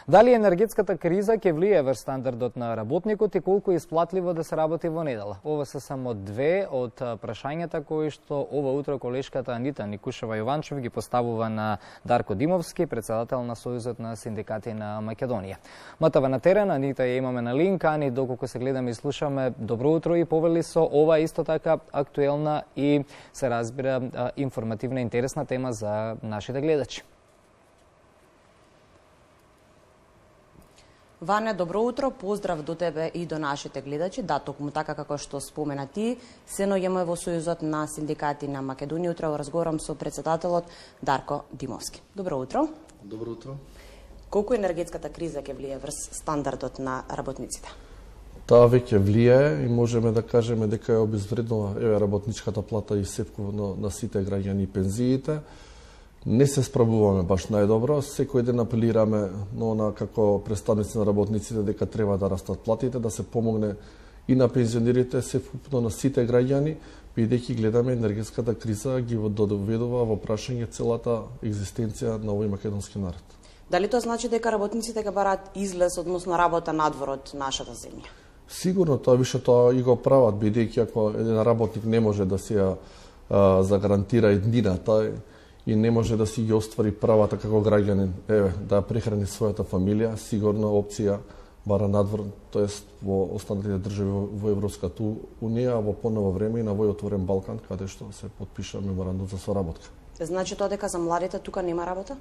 Дали енергетската криза ќе влие врз стандардот на работникот и колку е исплатливо да се работи во недела? Ова се само две од прашањата кои што ова утро колешката Анита Никушева-Јованчев ги поставува на Дарко Димовски, председател на Сојузот на синдикати на Македонија. Матава на терен, Анита ја имаме на линк, Ани, доколку се гледаме и слушаме, добро утро и повели со ова исто така актуелна и се разбира информативна и интересна тема за нашите гледачи. Ване, добро утро, поздрав до тебе и до нашите гледачи. Да, токму така како што спомена ти, се наоѓаме во Сојузот на синдикати на Македонија. Утро разговарам со председателот Дарко Димовски. Добро утро. Добро утро. Колку енергетската криза ќе влие врз стандардот на работниците? Таа веќе влијае и можеме да кажеме дека е обезвреднала работничката плата и сепкувно на сите граѓани и пензиите. Не се справуваме баш најдобро. Секој ден апелираме како представници на работниците дека треба да растат платите, да се помогне и на пензионерите, сепкупно на сите граѓани, бидејќи гледаме енергетската криза ги доведува во прашање целата екзистенција на овој македонски народ. Дали тоа значи дека работниците ќе бараат излез, односно работа надвор од нашата земја? Сигурно тоа и го прават, бидејќи ако еден работник не може да се загарантира еднината и не може да си ги оствари правата како граѓанин, да прехрани својата фамилија, сигурно опција бара надвор, тоест во останалите држави во Европската унија, а во поново време и на овој отворен Балкан, каде што се подпиша меморандум за соработка. Значи тоа дека за младите тука нема работа?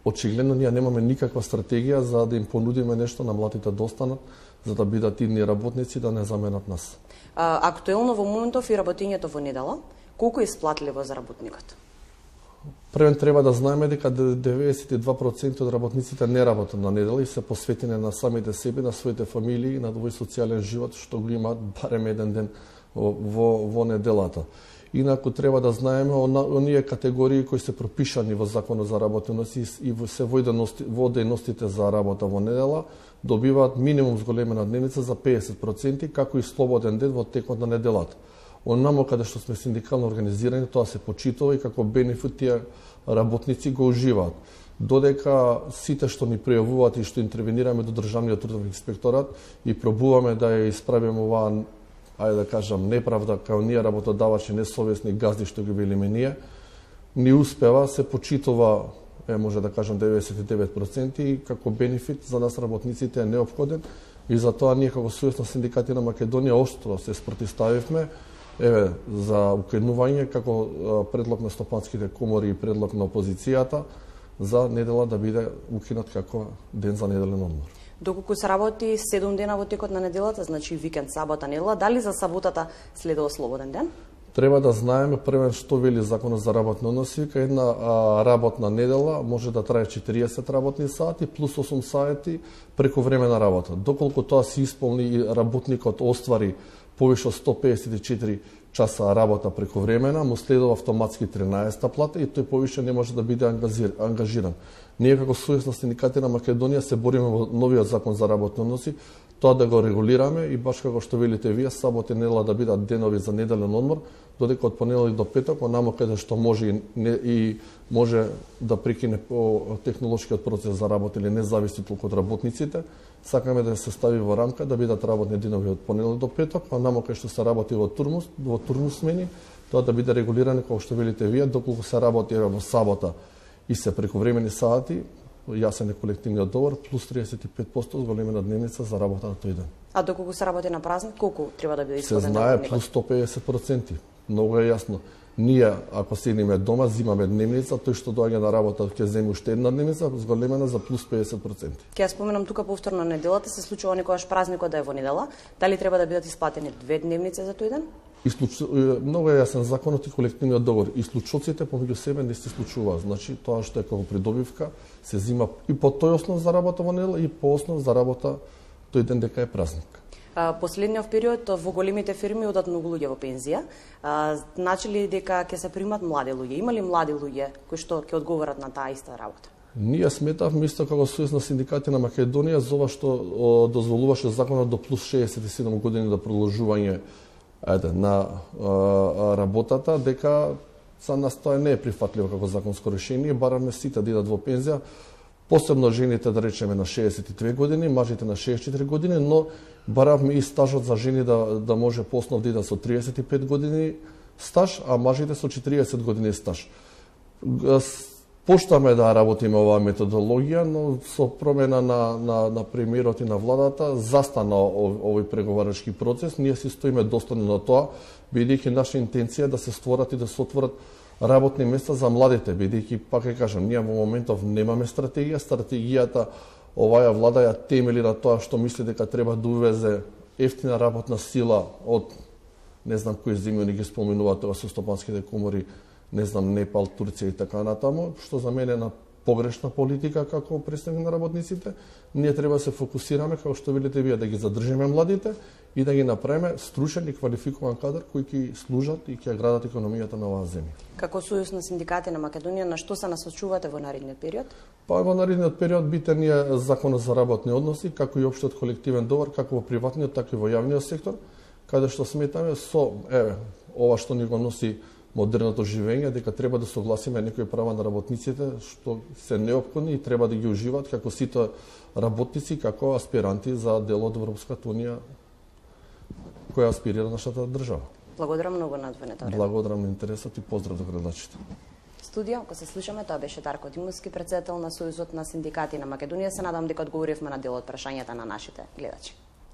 Очигледно ние немаме никаква стратегија за да им понудиме нешто на младите да останат, за да бидат идни работници да не заменат нас. Актуелно во моментов и работењето во недела, колку е исплатливо за работникот? Првен треба да знаеме дека 92% од работниците не работат на недела и се посветени на самите себе, на своите фамилии, на овој социјален живот што го имаат барем еден ден во неделата. Инаку треба да знаеме оние категории кои се пропишани во Законот за работеност и се во дејностите за работа во недела добиваат минимум зголемена дневница за 50%, како и слободен ден во текот на неделата. Онамо каде што сме синдикално организирани, тоа се почитува и како бенефит тие работници го уживаат. Додека сите што ни пријавуваат и што интервенираме до Државниот трудов инспекторат и пробуваме да ја исправиме оваа, ајде да кажам, неправда као ние работодавачи, несовесни газди што ги велиме ние, ни успева, се почитува, може да кажам 99% и како бенефит за нас работниците е неопходен и затоа ние како Сојуз на синдикати на Македонија оштро се спротивставивме за укинување како предлог на стопанските комори и предлог на опозицијата за недела да биде укинат како ден за неделен одмор. Доколку се работи 7 дена во текот на неделата, значи викенд, сабота, недела, дали за саботата следува слободен ден? Треба да знаеме првен што вели Законот за работни односи, дека една работна недела може да трае 40 работни сати плюс 8 сати прековремена работа. Доколку тоа се исполни и работникот оствари повеќе од 154 часа работа прековремена, му следува автоматски 13-та плата и тој повеќе не може да биде ангажиран. Ние како Сојуз на синдикати на Македонија се бориме во новиот Закон за работни односи, тоа да го регулираме и баш како што велите вие, сабота и недела да бидат денови за неделен одмор, додека од понеделник до петок, онамо каде што може и може да прекине по технолошкиот процес за работа или не зависи толку од работниците, сакаме да се стави во рамка да бидат работни денови од понеделник до петок, онамо каде што се работи во турнус смени, тоа да биде регулирано како што велите вие, доколку се работи во сабота и се прековремени сати, јасен е колективниот договор, плюс 35% зголемена дневница за работа на тој ден. А доколку се работи на празник, колку треба да биде исплатен? Се знае плюс 150%. Многу е јасно. Ние, ако седиме дома, зимаме дневница, тој што доаѓа на работа ќе земе уште една дневница, зголемена за плюс 50%. Ќе ја споменам тука повторно неделата, се случува некогаш празникот да е во недела, дали треба да бидат исплатени 2 дневници за тој ден? Многу е јасен законот и колективниот договор. Исклучоците помеѓу себе не се случуваат. Значи, тоа што е како придобивка се зима и по тој основ за работа во недела и по основ за работа тој ден дека е празник. Последниот период во големите фирми одат многу луѓе во пензија. Значи ли дека ќе се примат млади луѓе? Има ли млади луѓе кои што ќе одговорат на таа иста работа? Ние сметавме исто како Сојуз на синдикати на Македонија за ова што дозволуваше законот до плюс 67 години да продолжување на работата, дека за нас тоа не е прифатливо како законско решение, бараме сите да идат во пензија Посебно жените, да речеме, на 62 години, мажите на 64 години, но баравме и стажот за жени да може по основ да иде со 35 години стаж, а мажите со 40 години стаж. Поштаме да работиме оваа методологија, но со промена на премиерот и на владата застана овој преговарачки процес. Ние си стоиме достојно на тоа, бидејќи наша интенција да се створат и да се отворат работни места за младите, бидејќи, пак ќе кажам, ние во моментов немаме стратегија. Стратегијата оваа влада ја темели на тоа што мисли дека треба да увезе ефтина работна сила од не знам кои земји ги споменува тоа со стопанските комори, не знам, Непал, Турција и така натаму, што за мене е на погрешна политика како представник на работниците. Ние треба да се фокусираме, како што велите вие, да ги задржиме младите и да ги направиме стручен и квалификуван кадар кои ќе служат и ќе градат економијата на оваа земја. Како Сојуз на синдикати на Македонија, на што се насочувате во наредниот период? Па во наредниот период битен е законот за работни односи, како и општиот колективен договор, како во приватниот, така и во јавниот сектор, каде што сметаме со ова што ни го носи модерното живење, дека треба да согласиме некои права на работниците што се неопходни и треба да ги уживаат како сите работници, како аспиранти за дел од Европската унија која аспирира нашата држава. Благодарам многу на одвоеното време. Благодарам на интересот и поздрав до гледачите. Студио, ако се слушаме, тоа беше Дарко Димовски, председател на Сојузот на синдикати на Македонија. Се надам дека одговоривме на дел од прашањата на нашите гледачи.